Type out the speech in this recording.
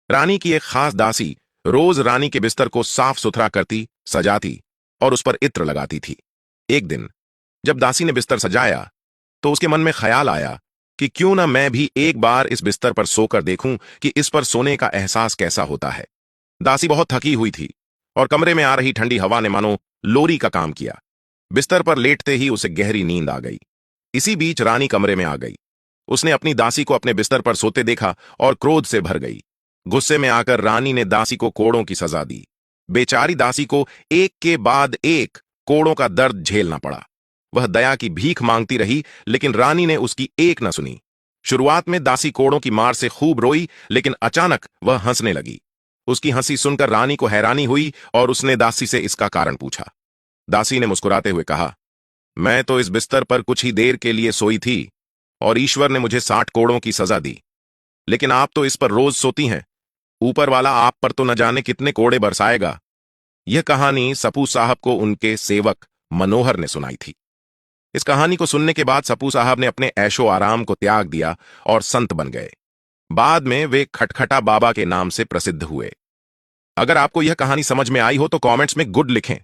रानी की एक खास दासी रोज रानी के बिस्तर को साफ सुथरा करती, सजाती और उस पर इत्र लगाती थी। एक दिन जब दासी ने बिस्तर सजाया तो उसके मन में ख्याल आया कि क्यों ना मैं भी एक बार इस बिस्तर पर सोकर देखूं कि इस पर सोने का एहसास कैसा होता है। दासी बहुत थकी हुई थी और कमरे में आ रही ठंडी हवा ने मानो लोरी का काम किया। बिस्तर पर लेटते ही उसे गहरी नींद आ गई। इसी बीच रानी कमरे में आ गई। उसने अपनी दासी को अपने बिस्तर पर सोते देखा और क्रोध से भर गई। गुस्से में आकर रानी ने दासी को कोड़ों की सजा दी। बेचारी दासी को एक के बाद एक कोड़ों का दर्द झेलना पड़ा। वह दया की भीख मांगती रही, लेकिन रानी ने उसकी एक न सुनी। शुरुआत में दासी कोड़ों की मार से खूब रोई, लेकिन अचानक वह हंसने लगी। उसकी हंसी सुनकर रानी को हैरानी हुई और उसने दासी से इसका कारण पूछा। दासी ने मुस्कुराते हुए कहा, मैं तो इस बिस्तर पर कुछ ही देर के लिए सोई थी और ईश्वर ने मुझे 60 कोड़ों की सजा दी, लेकिन आप तो इस पर रोज सोती हैं। ऊपर वाला आप पर तो न जाने कितने कोड़े बरसाएगा। यह कहानी सपू साहब को उनके सेवक मनोहर ने सुनाई थी। इस कहानी को सुनने के बाद सपू साहब ने अपने ऐशो आराम को त्याग दिया और संत बन गए। बाद में वे खटखटा बाबा के नाम से प्रसिद्ध हुए। अगर आपको यह कहानी समझ में आई हो तो कमेंट्स में गुड लिखें।